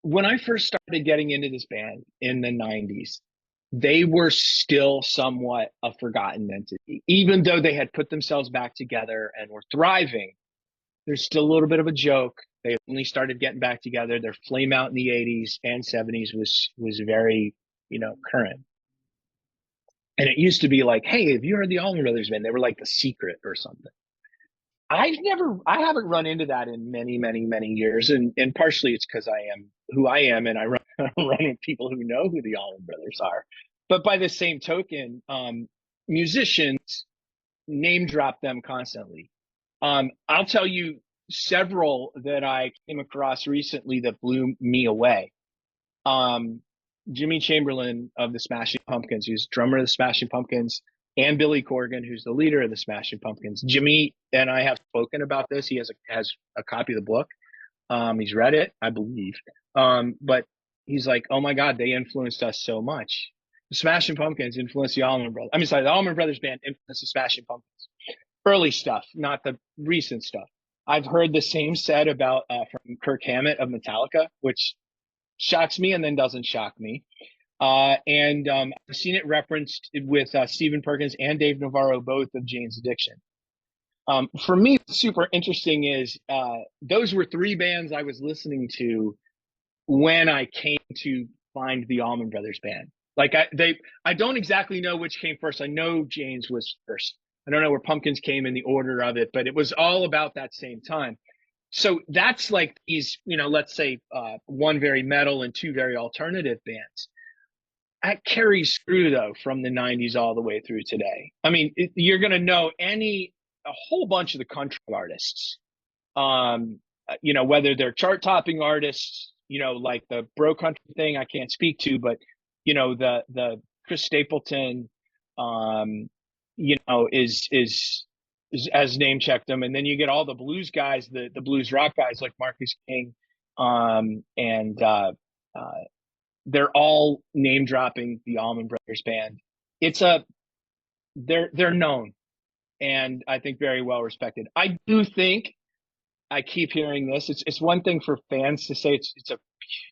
when I first started getting into this band in the 90s, they were still somewhat a forgotten entity. Even though they had put themselves back together and were thriving, there's still a little bit of a joke. They only started getting back together. Their flame out in the 80s and 70s was very, current. And it used to be like, hey, have you heard the Allman Brothers Band? They were like the secret or something. I haven't run into that in many, many, many years. And partially it's because I am who I am and I run, run with people who know who the Allman Brothers are. But by the same token, musicians name drop them constantly. I'll tell you several that I came across recently that blew me away. Jimmy Chamberlin of the Smashing Pumpkins, who's drummer of the Smashing Pumpkins, and Billy Corgan, who's the leader of the Smashing Pumpkins. Jimmy and I have spoken about this. He has a copy of the book. He's read it, I believe. But he's like, oh my God, they influenced us so much. The Smashing Pumpkins influenced the Allman Brothers. The Allman Brothers Band influenced the Smashing Pumpkins. Early stuff, not the recent stuff. I've heard the same said about from Kirk Hammett of Metallica, which shocks me and then doesn't shock me. And I've seen it referenced with Stephen Perkins and Dave Navarro, both of Jane's Addiction. For me, what's super interesting is those were three bands I was listening to when I came to find the Allman Brothers Band. Like I don't exactly know which came first. I know Jane's was first. I don't know where Pumpkins came in the order of it, but it was all about that same time. So that's like these, let's say one very metal and two very alternative bands. That carries through though from the 90s all the way through today. I mean, you're going to know a whole bunch of the country artists, whether they're chart topping artists, like the bro country thing I can't speak to, but the Chris Stapleton, is as name checked them. And then you get all the blues guys, the blues rock guys like Marcus King, and they're all name dropping the Allman Brothers Band. They're known and I think very well respected. I do think I keep hearing this. It's one thing for fans to say, it's a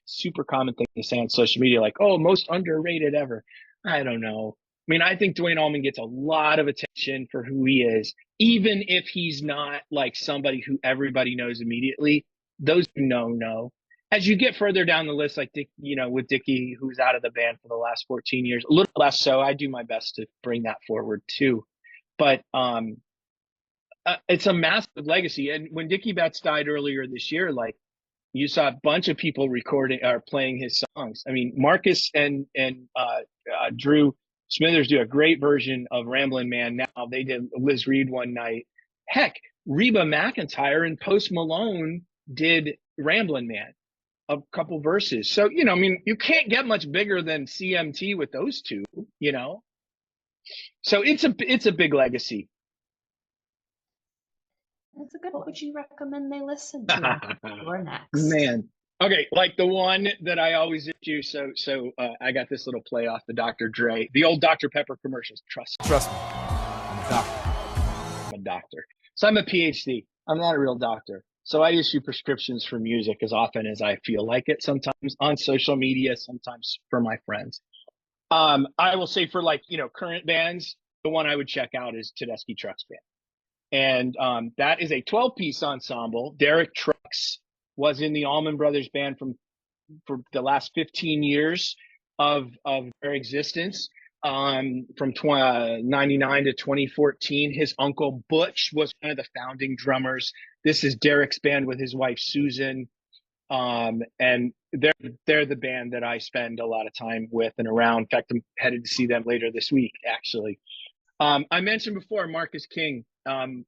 super common thing to say on social media, like, oh, most underrated ever. I don't know. I mean, I think Duane Allman gets a lot of attention for who he is, even if he's not like somebody who everybody knows immediately. Those who know. As you get further down the list, like with Dickie, who's out of the band for the last 14 years, a little less so. I do my best to bring that forward too. But it's a massive legacy. And when Dickie Betts died earlier this year, like you saw a bunch of people recording or playing his songs. I mean, Marcus and Drew Smithers do a great version of Ramblin Man now. They did Liz Reed one night. Heck, Reba McEntire and Post Malone did Ramblin Man, a couple verses. So, you can't get much bigger than CMT with those two, So it's a big legacy. That's a good. What would you recommend they listen to? Or next? Man. Okay, like the one that I always do. So I got this little play off the Dr. Dre, the old Dr. Pepper commercials. Trust me. I'm a doctor. I'm a doctor. So I'm a PhD. I'm not a real doctor. So I issue prescriptions for music as often as I feel like it, sometimes on social media, sometimes for my friends. I will say for current bands, the one I would check out is Tedeschi Trucks Band. And that is a 12-piece ensemble. Derek Trucks was in the Allman Brothers Band for the last 15 years of their existence, from 99 to 2014. His uncle Butch was one of the founding drummers. This is Derek's band with his wife Susan, and they're the band that I spend a lot of time with and around. In fact, I'm headed to see them later this week, actually. I mentioned before Marcus King.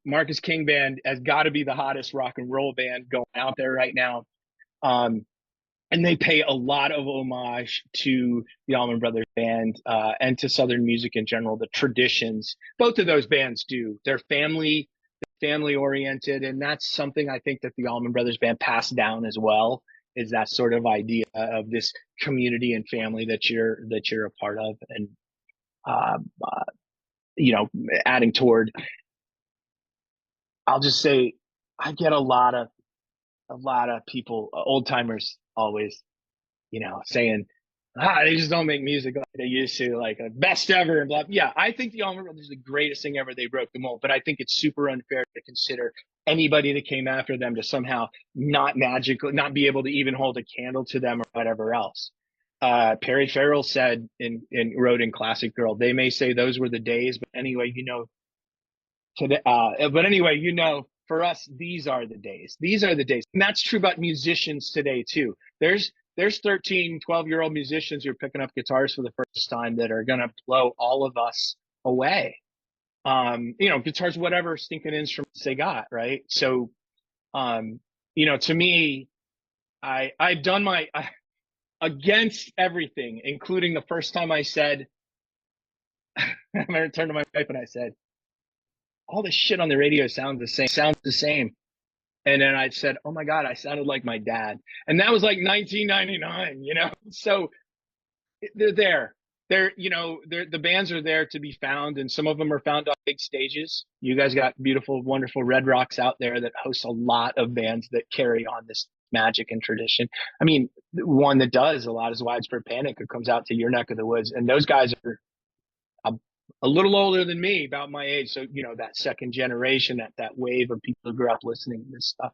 Marcus King Band has got to be the hottest rock and roll band going out there right now. And they pay a lot of homage to the Allman Brothers Band and to Southern music in general, the traditions. Both of those bands do. They're family oriented, and that's something I think that the Allman Brothers Band passed down as well, is that sort of idea of this community and family that you're a part of, and adding toward. I'll just say I get a lot of people, old timers always, saying, they just don't make music like they used to, like best ever and blah. Yeah, I think the Allman Brothers is the greatest thing ever. They broke the mold, but I think it's super unfair to consider anybody that came after them to somehow not be able to even hold a candle to them or whatever else. Perry Farrell said wrote in Classic Girl, they may say those were the days, but anyway, for us, these are the days. These are the days. And that's true about musicians today too. There's 13, 12-year-old musicians who are picking up guitars for the first time that are going to blow all of us away. Guitars, whatever stinking instruments they got, right? So, to me, I've done against everything, including the first time I said, I turned to my wife and I said, all this shit on the radio sounds the same. And then I said, oh my God, I sounded like my dad. And that was like 1999, So they're there. The bands are there to be found, and some of them are found on big stages. You guys got beautiful, wonderful Red Rocks out there that hosts a lot of bands that carry on this magic and tradition. I mean, the one that does a lot is Widespread Panic, who comes out to your neck of the woods. And those guys are a little older than me, about my age. So, that second generation, that wave of people who grew up listening to this stuff.